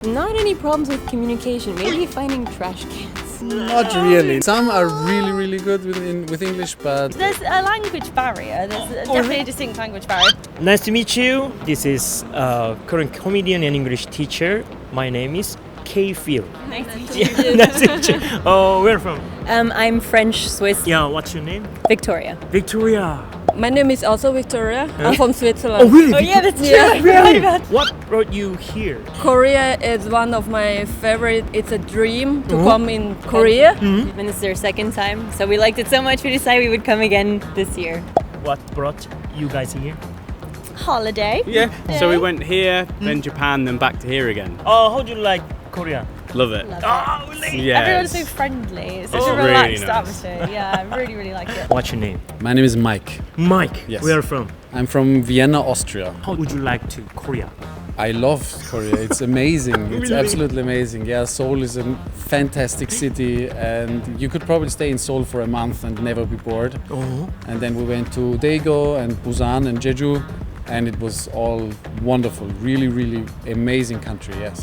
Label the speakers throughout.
Speaker 1: Not any problems with communication, maybe finding trash cans.
Speaker 2: Not really. Some are really good with English, but
Speaker 3: There's a language barrier. There's definitely a distinct language barrier.
Speaker 4: Nice to meet you. This is current comedian and English teacher. My name is K. Phil.
Speaker 3: Nice to meet you.
Speaker 4: Nice to meet you. Oh, where from?
Speaker 1: I'm French Swiss.
Speaker 4: Yeah, what's your name?
Speaker 1: Victoria.
Speaker 4: Victoria.
Speaker 5: My name is also Victoria. I'm from Switzerland.
Speaker 4: really?
Speaker 3: Oh yeah, that's true.
Speaker 5: Yeah,
Speaker 3: I forgot about
Speaker 4: What brought you here?
Speaker 5: Korea is one of my favorite. It's a dream to come in Korea.
Speaker 1: And this is our second time, so we liked it so much we decided we would come again this year.
Speaker 4: What brought you guys here?
Speaker 3: holiday.
Speaker 6: Yeah. So we went here, then Japan, then back to here again.
Speaker 4: Oh, how do you like Korea?
Speaker 6: Love it.
Speaker 4: Oh, really?
Speaker 6: Yeah.
Speaker 3: Everyone's so friendly. It's such
Speaker 6: It's
Speaker 3: a
Speaker 6: really
Speaker 3: relaxed
Speaker 6: nice.
Speaker 3: atmosphere. Yeah, I really like it.
Speaker 4: What's your name?
Speaker 2: my name is Mike.
Speaker 4: Mike.
Speaker 2: Yes.
Speaker 4: Where from?
Speaker 2: I'm from Vienna, Austria.
Speaker 4: How would you like to Korea?
Speaker 2: I love Korea. It's amazing. It's
Speaker 4: Really?
Speaker 2: absolutely amazing. Yeah, Seoul is a fantastic city, and you could probably stay in Seoul for a month and never be bored.
Speaker 4: Oh.
Speaker 2: And then we went to Daegu and Busan and Jeju, and it was all wonderful. Really amazing country. Yes.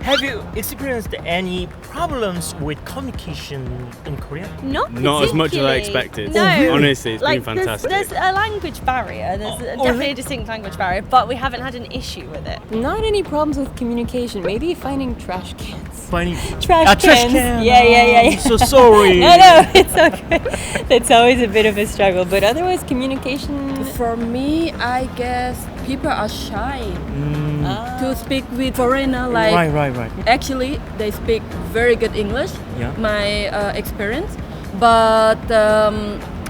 Speaker 4: Have you experienced any problems with communication in Korea?
Speaker 6: Not as much as I
Speaker 3: particularly.
Speaker 6: expected.
Speaker 3: No.
Speaker 6: Honestly, it's
Speaker 3: Like,
Speaker 6: been fantastic.
Speaker 3: There's a language barrier. There's definitely a distinct language barrier, but we haven't had an issue with it.
Speaker 1: Not any problems with communication, maybe finding trash cans.
Speaker 4: Finding
Speaker 1: Trash cans.
Speaker 4: can.
Speaker 1: Yeah.
Speaker 4: I'm so sorry.
Speaker 1: No, it's okay. It's always a bit of a struggle, but otherwise communication.
Speaker 5: For me, I guess people are shy
Speaker 4: Mm.
Speaker 5: to speak with foreigner. Like
Speaker 4: Right.
Speaker 5: actually, they speak very good English.
Speaker 4: Yeah.
Speaker 5: My experience, but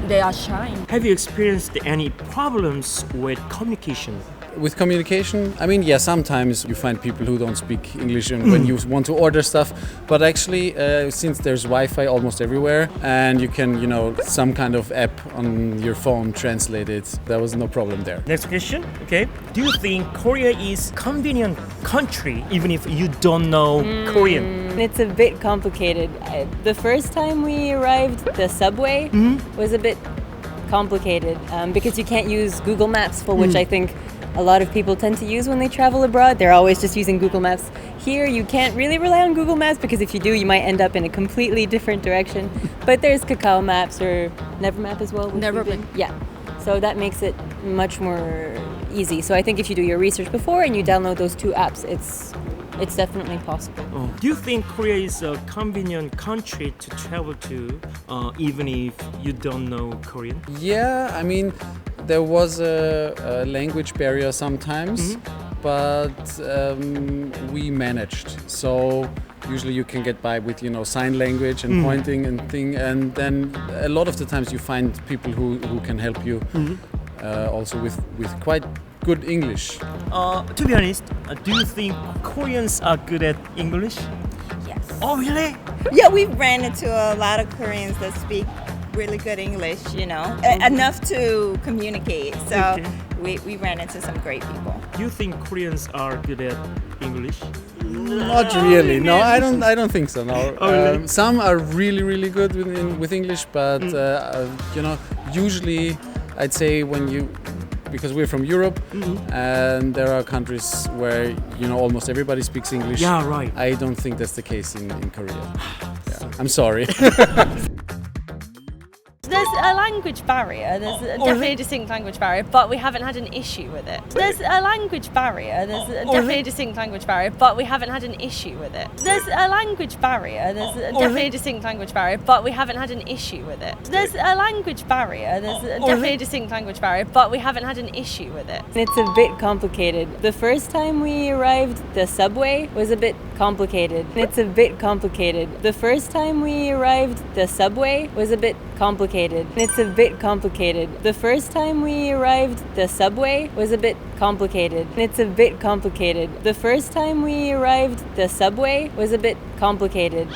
Speaker 5: they are shy.
Speaker 4: Have you experienced any problems with communication?
Speaker 2: With communication, I mean, yeah, sometimes you find people who don't speak English and when you want to order stuff, but actually, since there's Wi-Fi almost everywhere and you can, some kind of app on your phone translate it, there was no problem there.
Speaker 4: Next question. Okay. Do you think Korea is convenient country even if you don't know Korean?
Speaker 1: It's a bit complicated. The first time we arrived, the subway was a bit complicated because you can't use Google Maps, for which I think a lot of people tend to use when they travel abroad. They're always just using Google Maps. Here, you can't really rely on Google Maps because if you do, you might end up in a completely different direction. But there's Kakao Maps or Nevermap as well. which we've
Speaker 5: Nevermap.
Speaker 1: been- Yeah. So that makes it much more easy. So I think if you do your research before and you download those two apps, it's definitely possible.
Speaker 4: Oh. Do you think Korea is a convenient country to travel to even if you don't know Korean?
Speaker 2: Yeah, I mean, there was a language barrier sometimes, but we managed. So usually you can get by with sign language and pointing and thing, and then a lot of the times you find people who can help you also with quite good English.
Speaker 4: To be honest, do you think Koreans are good at English?
Speaker 7: Yes.
Speaker 4: Oh, really?
Speaker 7: Yeah, we've ran into a lot of Koreans that speak really good English, enough to communicate. So
Speaker 4: Okay.
Speaker 7: we ran into some great people.
Speaker 4: Do you think Koreans are good at English?
Speaker 2: Not really. No, I don't think so. No.
Speaker 4: Oh, really?
Speaker 2: Some are really good with English, but usually I'd say because we're from Europe and there are countries where almost everybody speaks English.
Speaker 4: Yeah, right.
Speaker 2: I don't think that's the case in Korea. Yeah. I'm sorry.
Speaker 3: There's a language barrier. There's definitely a distinct language barrier, but we haven't had an issue with it. There's a language barrier. There's definitely a distinct language barrier, but we haven't had an issue with it. There's a language barrier. There's definitely a distinct language barrier, but we haven't had an issue with it. There's a language barrier. There's definitely a distinct language barrier, but we haven't had an issue with it.
Speaker 1: It's a bit complicated. The first time we arrived, the subway was a bit complicated. It's a bit complicated. The first time we arrived, the subway was a bit complicated. It's a bit complicated. The first time we arrived, the subway was a bit complicated. It's a bit complicated. The first time we arrived, the subway was a bit complicated.